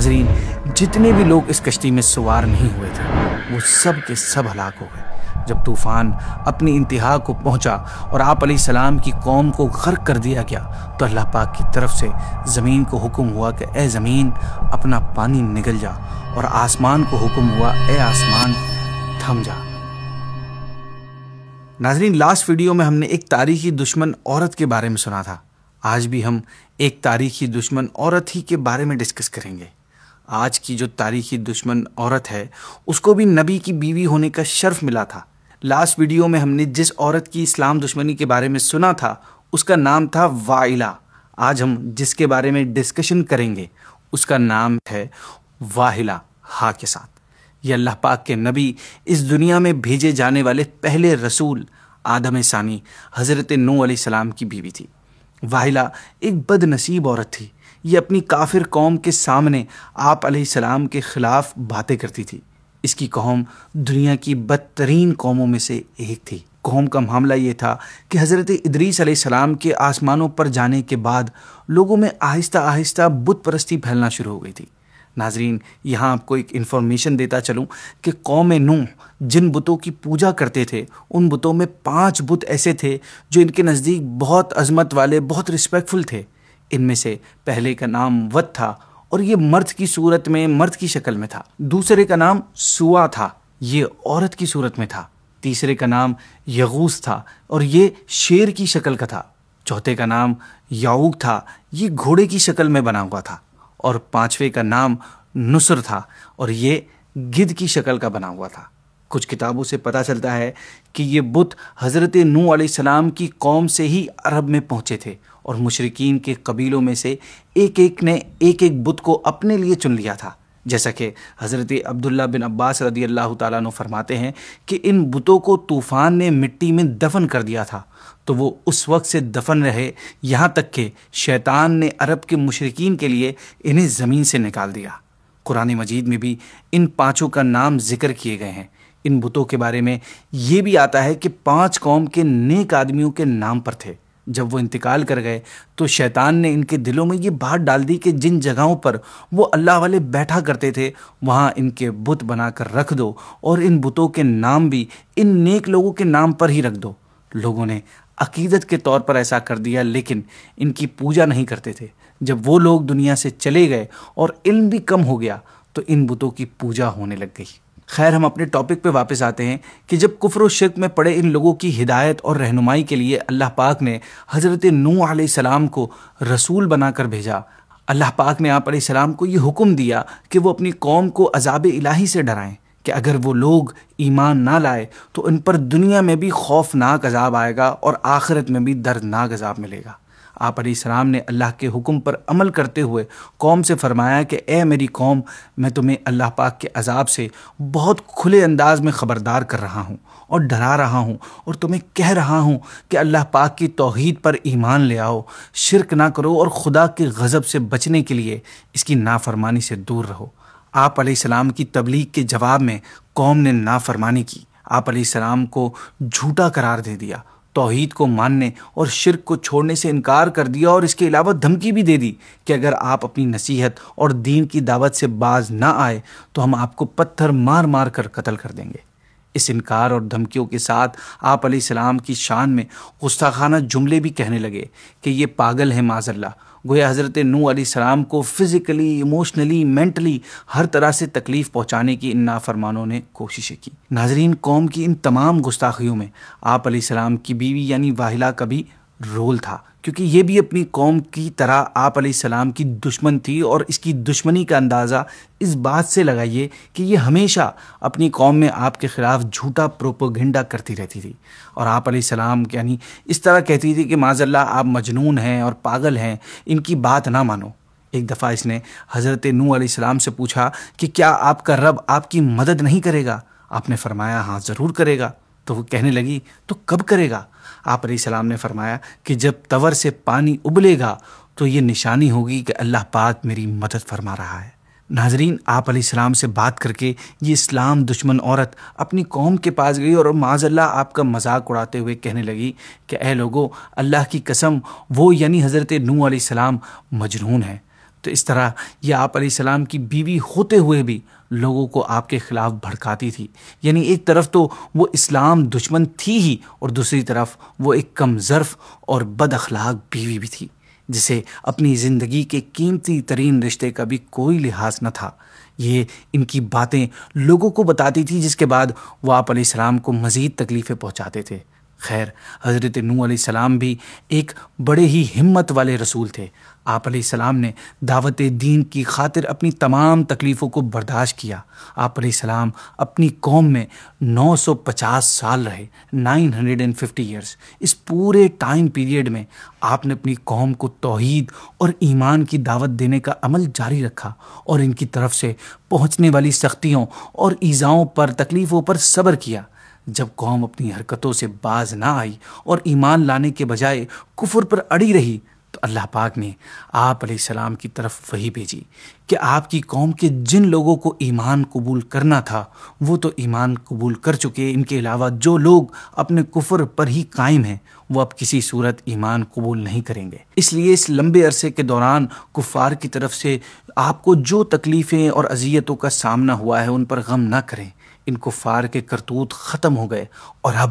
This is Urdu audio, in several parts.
ناظرین، جتنے بھی لوگ اس کشتی میں سوار نہیں ہوئے تھے وہ سب کے سب ہلاک ہو گئے۔ جب طوفان اپنی انتہا کو پہنچا اور آپ علیہ السلام کی قوم کو غرق کر دیا گیا تو اللہ پاک کی طرف سے زمین کو حکم ہوا کہ اے زمین اپنا پانی نگل جا، اور آسمان کو حکم ہوا اے آسمان تھم جا۔ ناظرین، لاسٹ ویڈیو میں ہم نے ایک تاریخی دشمن عورت کے بارے میں سنا تھا۔ آج بھی ہم ایک تاریخی دشمن عورت ہی کے بارے میں ڈسکس کریں گے۔ آج کی جو تاریخی دشمن عورت ہے اس کو بھی نبی کی بیوی ہونے کا شرف ملا تھا۔ لاسٹ ویڈیو میں ہم نے جس عورت کی اسلام دشمنی کے بارے میں سنا تھا اس کا نام تھا وائلہ۔ آج ہم جس کے بارے میں ڈسکشن کریں گے اس کا نام ہے واحلہ، ہاں کے ساتھ۔ یہ اللہ پاک کے نبی، اس دنیا میں بھیجے جانے والے پہلے رسول آدم ثانی حضرت نوح علیہ السلام کی بیوی تھی۔ واحلہ ایک بد نصیب عورت تھی۔ یہ اپنی کافر قوم کے سامنے آپ علیہ السلام کے خلاف باتیں کرتی تھی۔ اس کی قوم دنیا کی بدترین قوموں میں سے ایک تھی۔ قوم کا معاملہ یہ تھا کہ حضرت ادریس علیہ السلام کے آسمانوں پر جانے کے بعد لوگوں میں آہستہ آہستہ بت پرستی پھیلنا شروع ہو گئی تھی۔ ناظرین، یہاں آپ کو ایک انفارمیشن دیتا چلوں کہ قوم نوح جن بتوں کی پوجا کرتے تھے ان بتوں میں 5 بت ایسے تھے جو ان کے نزدیک بہت عظمت والے، بہت رسپیکٹفل تھے۔ ان میں سے پہلے کا نام ود تھا اور یہ مرد کی صورت میں، مرد کی شکل میں تھا۔ دوسرے کا نام سوا تھا، یہ عورت کی صورت میں تھا۔ تیسرے کا نام یغوث تھا اور یہ شیر کی شکل کا تھا۔ چوتھے کا نام یعوق تھا، یہ گھوڑے کی شکل میں بنا ہوا تھا۔ اور 5ویں کا نام نصر تھا اور یہ گدھ کی شکل کا بنا ہوا تھا۔ کچھ کتابوں سے پتہ چلتا ہے کہ یہ بت حضرت نوح علیہ السلام کی قوم سے ہی عرب میں پہنچے تھے اور مشرکین کے قبیلوں میں سے ایک ایک نے ایک ایک بت کو اپنے لیے چن لیا تھا۔ جیسا کہ حضرت عبداللہ بن عباس رضی اللہ تعالیٰ عنہ فرماتے ہیں کہ ان بتوں کو طوفان نے مٹی میں دفن کر دیا تھا تو وہ اس وقت سے دفن رہے یہاں تک کہ شیطان نے عرب کے مشرکین کے لیے انہیں زمین سے نکال دیا۔ قرآن مجید میں بھی ان 5 کا نام ذکر کیے گئے ہیں۔ ان بتوں کے بارے میں یہ بھی آتا ہے کہ 5 قوم کے نیک آدمیوں کے نام پر تھے۔ جب وہ انتقال کر گئے تو شیطان نے ان کے دلوں میں یہ بات ڈال دی کہ جن جگہوں پر وہ اللہ والے بیٹھا کرتے تھے وہاں ان کے بت بنا کر رکھ دو اور ان بتوں کے نام بھی ان نیک لوگوں کے نام پر ہی رکھ دو۔ لوگوں نے عقیدت کے طور پر ایسا کر دیا لیکن ان کی پوجا نہیں کرتے تھے۔ جب وہ لوگ دنیا سے چلے گئے اور علم بھی کم ہو گیا تو ان بتوں کی پوجا ہونے لگ گئی۔ خیر، ہم اپنے ٹاپک پہ واپس آتے ہیں کہ جب کفر و شرک میں پڑے ان لوگوں کی ہدایت اور رہنمائی کے لیے اللہ پاک نے حضرت نوح علیہ السلام کو رسول بنا کر بھیجا۔ اللہ پاک نے آپ علیہ السلام کو یہ حکم دیا کہ وہ اپنی قوم کو عذاب الہی سے ڈرائیں کہ اگر وہ لوگ ایمان نہ لائے تو ان پر دنیا میں بھی خوفناک عذاب آئے گا اور آخرت میں بھی دردناک عذاب ملے گا۔ آپ علیہ السلام نے اللہ کے حکم پر عمل کرتے ہوئے قوم سے فرمایا کہ اے میری قوم، میں تمہیں اللہ پاک کے عذاب سے بہت کھلے انداز میں خبردار کر رہا ہوں اور ڈرا رہا ہوں اور تمہیں کہہ رہا ہوں کہ اللہ پاک کی توحید پر ایمان لے آؤ، شرک نہ کرو اور خدا کے غضب سے بچنے کے لیے اس کی نافرمانی سے دور رہو۔ آپ علیہ السلام کی تبلیغ کے جواب میں قوم نے نافرمانی کی، آپ علیہ السلام کو جھوٹا قرار دے دیا، توحید کو ماننے اور شرک کو چھوڑنے سے انکار کر دیا اور اس کے علاوہ دھمکی بھی دے دی کہ اگر آپ اپنی نصیحت اور دین کی دعوت سے باز نہ آئے تو ہم آپ کو پتھر مار مار کر قتل کر دیں گے۔ اس انکار اور دھمکیوں کے ساتھ آپ علیہ السلام کی شان میں گستاخانہ جملے بھی کہنے لگے کہ یہ پاگل ہے معاذ اللہ۔ گویا حضرت نوح علیہ السلام کو فزیکلی، ایموشنلی، مینٹلی ہر طرح سے تکلیف پہنچانے کی ان نافرمانوں نے کوششیں کی۔ ناظرین، قوم کی ان تمام گستاخیوں میں آپ علیہ السلام کی بیوی یعنی واحلہ کا بھی رول تھا، کیونکہ یہ بھی اپنی قوم کی طرح آپ علیہ السلام کی دشمن تھی، اور اس کی دشمنی کا اندازہ اس بات سے لگائیے کہ یہ ہمیشہ اپنی قوم میں آپ کے خلاف جھوٹا پروپیگنڈا کرتی رہتی تھی اور آپ علیہ السلام یعنی اس طرح کہتی تھی کہ معاذ اللہ آپ مجنون ہیں اور پاگل ہیں، ان کی بات نہ مانو۔ ایک دفعہ اس نے حضرت نوح علیہ السلام سے پوچھا کہ کیا آپ کا رب آپ کی مدد نہیں کرے گا؟ آپ نے فرمایا ہاں ضرور کرے گا۔ تو وہ کہنے لگی تو کب کرے گا؟ آپ علیہ السلام نے فرمایا کہ جب تور سے پانی ابلے گا تو یہ نشانی ہوگی کہ اللہ پاک میری مدد فرما رہا ہے۔ ناظرین، آپ علیہ السلام سے بات کر کے یہ اسلام دشمن عورت اپنی قوم کے پاس گئی اور معاذ اللہ آپ کا مذاق اڑاتے ہوئے کہنے لگی کہ اے لوگو، اللہ کی قسم وہ یعنی حضرت نوح علیہ السلام مجنون ہیں۔ تو اس طرح یہ آپ علیہ السلام کی بیوی ہوتے ہوئے بھی لوگوں کو آپ کے خلاف بھڑکاتی تھی. یعنی ایک طرف تو وہ اسلام دشمن تھی ہی، اور دوسری طرف وہ ایک کم ظرف اور بد اخلاق بیوی بھی تھی جسے اپنی زندگی کے قیمتی ترین رشتے کا بھی کوئی لحاظ نہ تھا. یہ ان کی باتیں لوگوں کو بتاتی تھی، جس کے بعد وہ آپ علیہ السلام کو مزید تکلیفیں پہنچاتے تھے. خیر، حضرت نوح علیہ السلام بھی ایک بڑے ہی ہمت والے رسول تھے. آپ علیہ السلام نے دعوت دین کی خاطر اپنی تمام تکلیفوں کو برداشت کیا. آپ علیہ السلام اپنی قوم میں 950 سال رہے، 950 ایئرس. اس پورے ٹائم پیریڈ میں آپ نے اپنی قوم کو توحید اور ایمان کی دعوت دینے کا عمل جاری رکھا، اور ان کی طرف سے پہنچنے والی سختیوں اور ایذاؤں پر، تکلیفوں پر صبر کیا. جب قوم اپنی حرکتوں سے باز نہ آئی اور ایمان لانے کے بجائے کفر پر اڑی رہی، تو اللہ پاک نے آپ علیہ السلام کی طرف وحی بھیجی کہ آپ کی قوم کے جن لوگوں کو ایمان قبول کرنا تھا وہ تو ایمان قبول کر چکے. ان کے علاوہ جو لوگ اپنے کفر پر ہی قائم ہیں وہ اب کسی صورت ایمان قبول نہیں کریں گے. اس لیے اس لمبے عرصے کے دوران کفار کی طرف سے آپ کو جو تکلیفیں اور اذیتوں کا سامنا ہوا ہے ان پر غم نہ کریں. ان کفار کے کرتوت ختم ہو گئے اور اب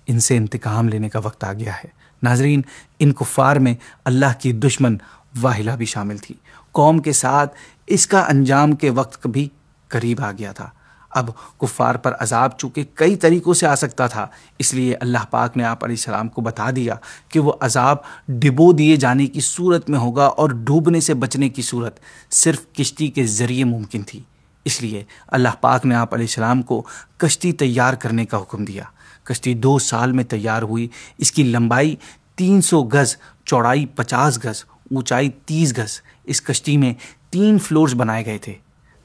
ان سے انتقام لینے کا وقت آ گیا ہے. ناظرین، ان کفار میں اللہ کی دشمن واہلہ بھی شامل تھی. قوم کے ساتھ اس کا انجام کے وقت بھی قریب آ گیا تھا. اب کفار پر عذاب چونکہ کئی طریقوں سے آ سکتا تھا، اس لیے اللہ پاک نے آپ علیہ السلام کو بتا دیا کہ وہ عذاب ڈبو دیے جانے کی صورت میں ہوگا، اور ڈوبنے سے بچنے کی صورت صرف کشتی کے ذریعے ممکن تھی. اس لیے اللہ پاک نے آپ علیہ السلام کو کشتی تیار کرنے کا حکم دیا. کشتی 2 سال میں تیار ہوئی. اس کی لمبائی 300 گز، چوڑائی 50 گز، اونچائی 30 گز. اس کشتی میں 3 فلورز بنائے گئے تھے.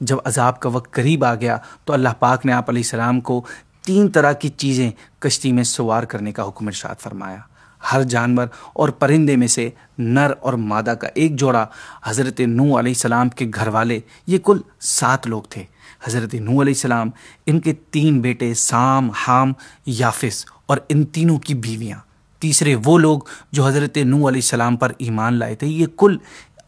جب عذاب کا وقت قریب آ گیا تو اللہ پاک نے آپ علیہ السلام کو 3 طرح کی چیزیں کشتی میں سوار کرنے کا حکم ارشاد فرمایا. ہر جانور اور پرندے میں سے نر اور مادہ کا ایک جوڑا. حضرت نوح علیہ السلام کے گھر والے یہ کل 7 لوگ تھے. حضرت نوح علیہ السلام، ان کے 3 بیٹے سام، حام، یافس، اور ان تینوں کی بیویاں. تیسرے وہ لوگ جو حضرت نوح علیہ السلام پر ایمان لائے تھے، یہ کل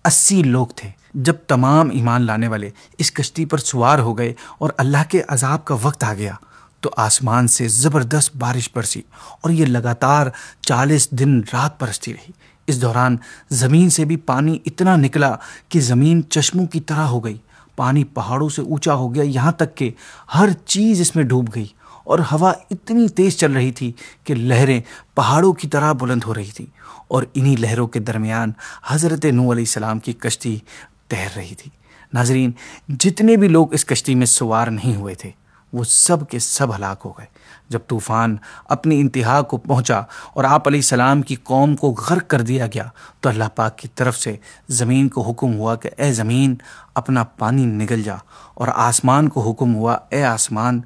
80 لوگ تھے. جب تمام ایمان لانے والے اس کشتی پر سوار ہو گئے اور اللہ کے عذاب کا وقت آ گیا تو آسمان سے زبردست بارش برسی، اور یہ لگاتار 40 دن رات برستی رہی. اس دوران زمین سے بھی پانی اتنا نکلا کہ زمین چشموں کی طرح ہو گئی. پانی پہاڑوں سے اونچا ہو گیا، یہاں تک کہ ہر چیز اس میں ڈوب گئی، اور ہوا اتنی تیز چل رہی تھی کہ لہریں پہاڑوں کی طرح بلند ہو رہی تھیں، اور انہی لہروں کے درمیان حضرت نوح علیہ السلام کی کشتی تیر رہی تھی. ناظرین، جتنے بھی لوگ اس کشتی میں سوار نہیں ہوئے تھے وہ سب کے سب ہلاک ہو گئے. جب طوفان اپنی انتہا کو پہنچا اور آپ علیہ السلام کی قوم کو غرق کر دیا گیا تو اللہ پاک کی طرف سے زمین کو حکم ہوا کہ اے زمین اپنا پانی نگل جا، اور آسمان کو حکم ہوا اے آسمان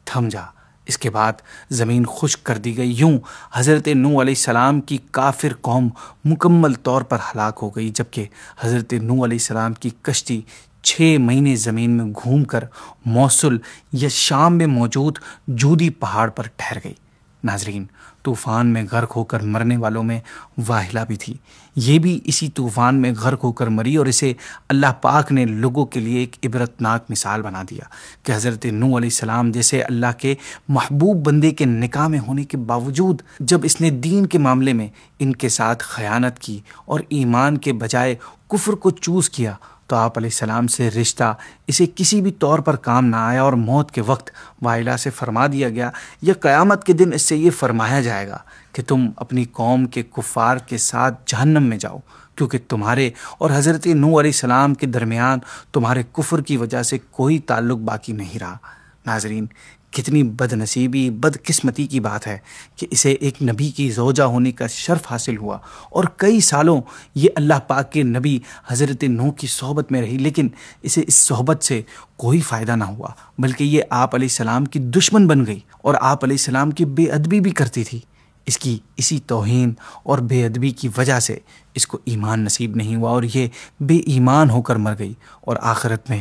تھم جا. اس کے بعد زمین خشک کر دی گئی. یوں حضرت نوح علیہ السلام کی کافر قوم مکمل طور پر ہلاک ہو گئی، جبکہ حضرت نوح علیہ السلام کی کشتی 6 مہینے زمین میں گھوم کر موصل یا شام میں موجود جودی پہاڑ پر ٹھہر گئی. ناظرین، طوفان میں غرق ہو کر مرنے والوں میں واہلہ بھی تھی. یہ بھی اسی طوفان میں غرق ہو کر مری، اور اسے اللہ پاک نے لوگوں کے لیے ایک عبرتناک مثال بنا دیا کہ حضرت نوح علیہ السلام جیسے اللہ کے محبوب بندے کے نکاح میں ہونے کے باوجود جب اس نے دین کے معاملے میں ان کے ساتھ خیانت کی اور ایمان کے بجائے کفر کو چوز کیا تو آپ علیہ السلام سے رشتہ اسے کسی بھی طور پر کام نہ آیا، اور موت کے وقت واحلہ سے فرما دیا گیا یا قیامت کے دن اس سے یہ فرمایا جائے گا کہ تم اپنی قوم کے کفار کے ساتھ جہنم میں جاؤ، کیونکہ تمہارے اور حضرت نوح علیہ السلام کے درمیان تمہارے کفر کی وجہ سے کوئی تعلق باقی نہیں رہا. ناظرین، کتنی بد نصیبی، بد قسمتی کی بات ہے کہ اسے ایک نبی کی زوجہ ہونے کا شرف حاصل ہوا، اور کئی سالوں یہ اللہ پاک کے نبی حضرت نوح کی صحبت میں رہی، لیکن اسے اس صحبت سے کوئی فائدہ نہ ہوا، بلکہ یہ آپ علیہ السلام کی دشمن بن گئی اور آپ علیہ السلام کی بے ادبی بھی کرتی تھی. اس کی اسی توہین اور بے ادبی کی وجہ سے اس کو ایمان نصیب نہیں ہوا، اور یہ بے ایمان ہو کر مر گئی اور آخرت میں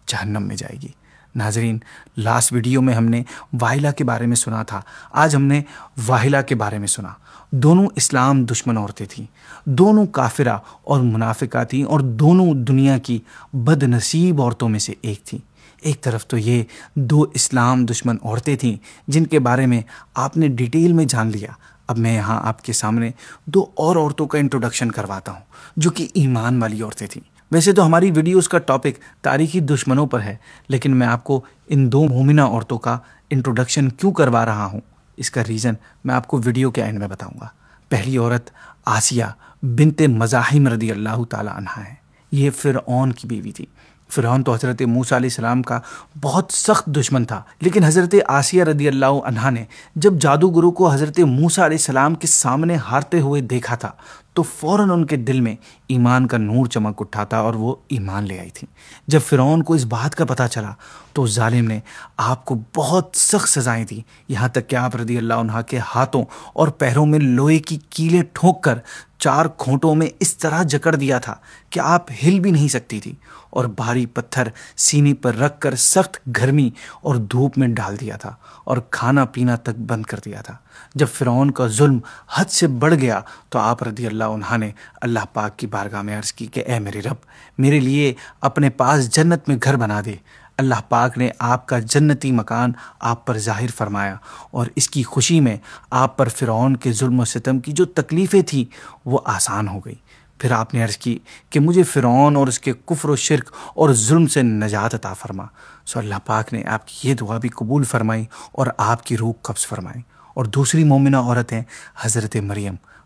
جہنم میں جائے گی. ناظرین، لاسٹ ویڈیو میں ہم نے واحلہ کے بارے میں سنا تھا. آج ہم نے واحلہ کے بارے میں سنا. دونوں اسلام دشمن عورتیں تھیں، دونوں کافرہ اور منافقہ تھیں، اور دونوں دنیا کی بد نصیب عورتوں میں سے ایک تھیں۔ ایک طرف تو یہ دو اسلام دشمن عورتیں تھیں جن کے بارے میں آپ نے ڈیٹیل میں جان لیا۔ اب میں یہاں آپ کے سامنے دو اور عورتوں کا انٹروڈکشن کرواتا ہوں جو کہ ایمان والی عورتیں تھیں۔ ویسے تو ہماری ویڈیوز کا ٹاپک تاریخی دشمنوں پر ہے، لیکن میں آپ کو ان دو مومنہ عورتوں کا انٹروڈکشن کیوں کروا رہا ہوں، اس کا ریزن میں آپ کو ویڈیو کے اینڈ میں بتاؤں گا۔ پہلی عورت آسیہ بنت مزاحم رضی اللہ تعالی عنہا ہے۔ یہ فرعون کی بیوی تھی۔ فرعون تو حضرت موسیٰ علیہ السلام کا بہت سخت دشمن تھا، لیکن حضرت آسیہ رضی اللہ عنہا نے جب جادوگروں کو حضرت موسیٰ علیہ السلام کے سامنے ہارتے ہوئے دیکھا تھا تو فوراً ان کے دل میں ایمان کا نور چمک اٹھا تھا اور وہ ایمان لے آئی تھی۔ جب فرعون کو اس بات کا پتہ چلا تو ظالم نے آپ کو بہت سخت سزائیں دیں، یہاں تک کہ آپ رضی اللہ عنہ کے ہاتھوں اور پیروں میں لوہے کی کیلیں ٹھونک کر 4 کھونٹوں میں اس طرح جکڑ دیا تھا کہ آپ ہل بھی نہیں سکتی تھی، اور بھاری پتھر سینے پر رکھ کر سخت گرمی اور دھوپ میں ڈال دیا تھا، اور کھانا پینا تک بند کر دیا تھا۔ جب فرعون کا ظلم حد سے بڑھ گیا تو آپ رضی اللہ عنہ نے اللہ پاک کی بارگاہ میں عرض کی کہ اے میرے رب، میرے لیے اپنے پاس جنت میں گھر بنا دے۔ اللہ پاک نے آپ کا جنتی مکان آپ پر ظاہر فرمایا، اور اس کی خوشی میں آپ پر فرعون کے ظلم و ستم کی جو تکلیفیں تھیں وہ آسان ہو گئی۔ پھر آپ نے عرض کی کہ مجھے فرعون اور اس کے کفر و شرک اور ظلم سے نجات عطا فرما۔ سو اللہ پاک نے آپ کی یہ دعا بھی قبول فرمائی اور آپ کی روح قبض فرمائی۔ اور دوسری مومنہ عورت ہیں حضرت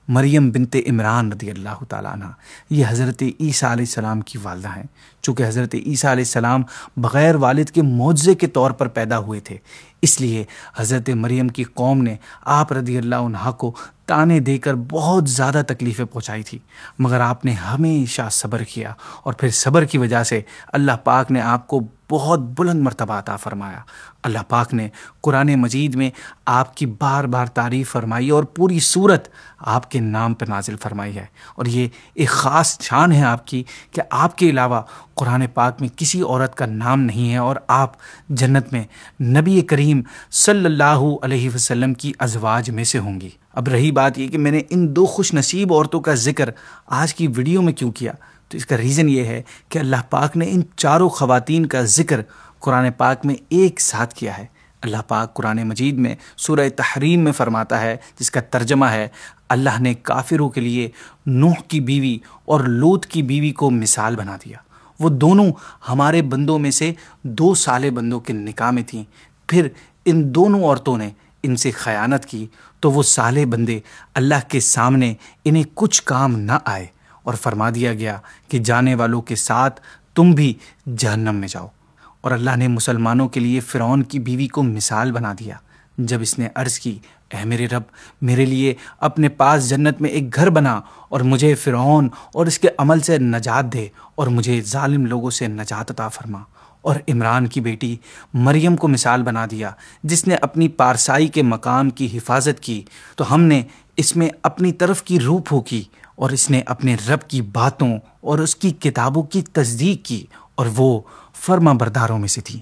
مریم بنت عمران رضی اللہ تعالیٰ عنہ۔ یہ حضرت عیسیٰ علیہ السلام کی والدہ ہیں۔ چونکہ حضرت عیسیٰ علیہ السلام بغیر والد کے معجزے کے طور پر پیدا ہوئے تھے، اس لیے حضرت مریم کی قوم نے آپ رضی اللہ عنہ کو تانے دے کر بہت زیادہ تکلیفیں پہنچائی تھی، مگر آپ نے ہمیشہ صبر کیا، اور پھر صبر کی وجہ سے اللہ پاک نے آپ کو بہت بلند مرتبہ عطا فرمایا۔ اللہ پاک نے قرآن مجید میں آپ کی بار بار تعریف فرمائی اور پوری صورت آپ کے نام پر نازل فرمائی ہے، اور یہ ایک خاص شان ہے آپ کی کہ آپ کے علاوہ قرآن پاک میں کسی عورت کا نام نہیں ہے، اور آپ جنت میں نبی کریم صلی اللہ علیہ وسلم کی ازواج میں سے ہوں گی۔ اب رہی بات یہ کہ میں نے ان دو خوش نصیب عورتوں کا ذکر آج کی ویڈیو میں کیوں کیا، تو اس کا ریزن یہ ہے کہ اللہ پاک نے ان چاروں خواتین کا ذکر قرآن پاک میں ایک ساتھ کیا ہے۔ اللہ پاک قرآن مجید میں سورہ تحریم میں فرماتا ہے، جس کا ترجمہ ہے، اللہ نے کافروں کے لیے نوح کی بیوی اور لوط کی بیوی کو مثال بنا دیا۔ وہ دونوں ہمارے بندوں میں سے 2 صالح بندوں کے نکاح میں تھیں، پھر ان دونوں عورتوں نے ان سے خیانت کی تو وہ صالح بندے اللہ کے سامنے انہیں کچھ کام نہ آئے، اور فرما دیا گیا کہ جانے والوں کے ساتھ تم بھی جہنم میں جاؤ۔ اور اللہ نے مسلمانوں کے لیے فرعون کی بیوی کو مثال بنا دیا جب اس نے عرض کی، اے میرے رب، میرے لیے اپنے پاس جنت میں ایک گھر بنا، اور مجھے فرعون اور اس کے عمل سے نجات دے، اور مجھے ظالم لوگوں سے نجات عطا فرما۔ اور عمران کی بیٹی مریم کو مثال بنا دیا، جس نے اپنی پارسائی کے مقام کی حفاظت کی تو ہم نے اس میں اپنی طرف کی روح پھونکی، اور اس نے اپنے رب کی باتوں اور اس کی کتابوں کی تصدیق کی، اور وہ فرما برداروں میں سے تھی۔